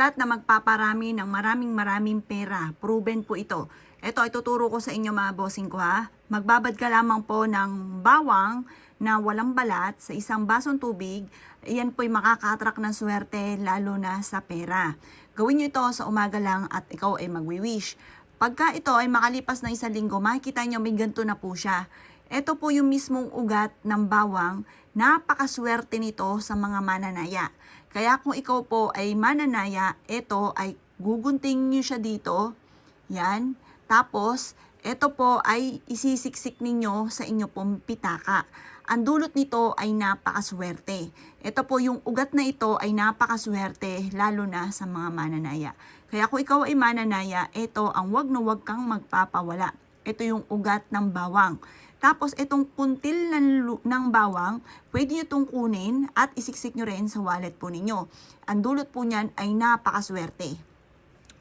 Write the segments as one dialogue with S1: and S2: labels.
S1: At na magpaparami ng maraming pera. Proven po ito. Ito, ituturo ko sa inyo mga bossing ko ha. Magbabad ka lamang po ng bawang na walang balat sa isang basong tubig. Iyan po'y makaka-attract ng swerte lalo na sa pera. Gawin nyo ito sa umaga lang at ikaw ay magwi-wish. Pagka ito ay makalipas ng isang linggo, makikita nyo may ganito na po siya. Ito po yung mismong ugat ng bawang. Napakaswerte nito sa mga mananaya. Kaya kung ikaw po ay mananaya, ito ay gugunting nyo siya dito. Yan. Tapos, ito po ay isisiksik ninyo sa inyo pong pitaka. Ang dulot nito ay napakaswerte. Ito po yung ugat na ito ay napakaswerte lalo na sa mga mananaya. Kaya kung ikaw ay mananaya, ito ang wag na wag kang magpapawala. Ito yung ugat ng bawang. Tapos itong kuntil ng bawang, pwede nyo itong kunin at isiksik nyo rin sa wallet po ninyo. Ang dulot po niyan ay napakaswerte.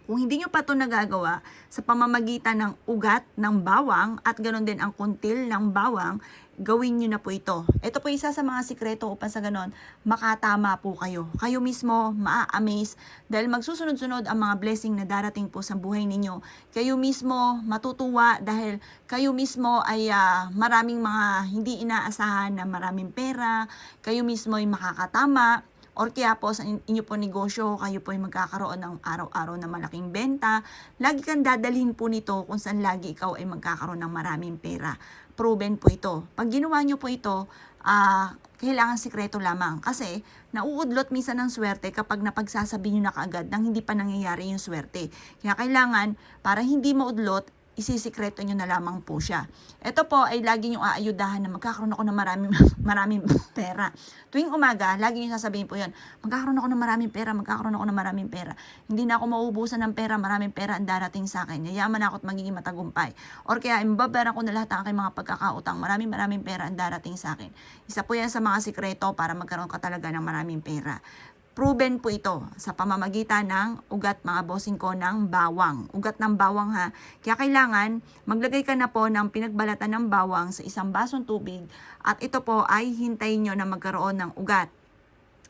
S1: Kung hindi nyo pa ito nagagawa sa pamamagitan ng ugat ng bawang at ganoon din ang kuntil ng bawang, gawin nyo na po ito. Ito po isa sa mga sikreto upang sa ganon makatama po kayo. Kayo mismo maa-amaze dahil magsusunod-sunod ang mga blessing na darating po sa buhay ninyo. Kayo mismo matutuwa dahil kayo mismo ay maraming mga hindi inaasahan na maraming pera. Kayo mismo ay makakatama. Or kaya po sa inyo po negosyo, kayo po ay magkakaroon ng araw-araw na malaking benta. Lagi kang dadalhin po nito kung saan lagi ikaw ay magkakaroon ng maraming pera. Proven po ito. Pag ginawa nyo po ito, kailangan sikreto lamang. Kasi nauudlot minsan ng swerte kapag napagsasabi nyo na kaagad nang hindi pa nangyayari yung swerte. Kaya kailangan, para hindi maudlot, isisikreto nyo na lamang po siya. Ito po ay lagi nyo aayudahan na magkakaroon ako ng maraming pera. Tuwing umaga, lagi nyo sasabihin po yan, magkakaroon ako ng maraming pera, magkakaroon ako ng maraming pera. Hindi na ako mauubusan ng pera, maraming pera ang darating sa akin. Yayaman ako at magiging matagumpay. Or kaya, imbabayaran ko na lahat ng aking mga pagkakautang, maraming pera ang darating sa akin. Isa po yan sa mga sikreto para magkaroon ka talaga ng maraming pera. Proven po ito sa pamamagitan ng ugat mga bossing ko ng bawang. Ugat ng bawang ha. Kaya kailangan maglagay ka na po ng pinagbalatan ng bawang sa isang basong tubig at ito po ay hintayin nyo na magkaroon ng ugat.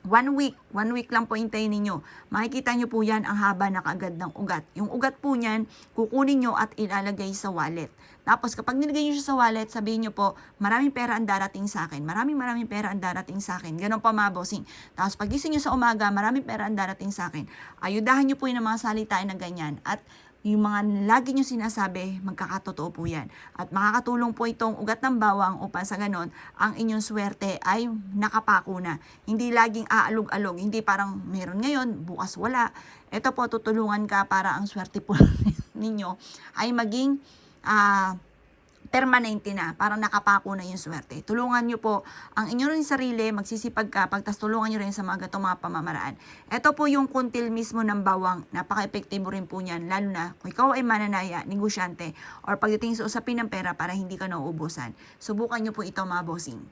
S1: 1 week lang po hintayin ninyo. Makikita nyo po yan ang haba na kaagad ng ugat. Yung ugat po niyan, kukunin nyo at ilalagay sa wallet. Tapos kapag nilagay nyo siya sa wallet, sabihin nyo po, maraming pera ang darating sa akin. Maraming pera ang darating sa akin. Ganon pa mga bossing. Tapos pagising nyo sa umaga, maraming pera ang darating sa akin. Ayudahan nyo po yung mga salita na ganyan. At yung mga lagi nyo sinasabi, magkakatotoo po yan. At makakatulong po itong ugat ng bawang upang sa ganon, ang inyong swerte ay nakapako na. Hindi laging aalog-alog. Hindi parang meron ngayon, bukas wala. Ito po, tutulungan ka para ang swerte po ninyo ay maging permanente na, parang nakapako na yung swerte. Tulungan nyo po ang inyo rin sarili, magsisipag ka, pagtas tulungan nyo rin sa mga gatong mga pamamaraan. Ito po yung kuntil mismo ng bawang, napaka-epektibo rin po niyan, lalo na kung ikaw ay mananaya, negosyante, or pagdating sa usapin ng pera para hindi ka nauubusan. Subukan nyo po ito mga bossing.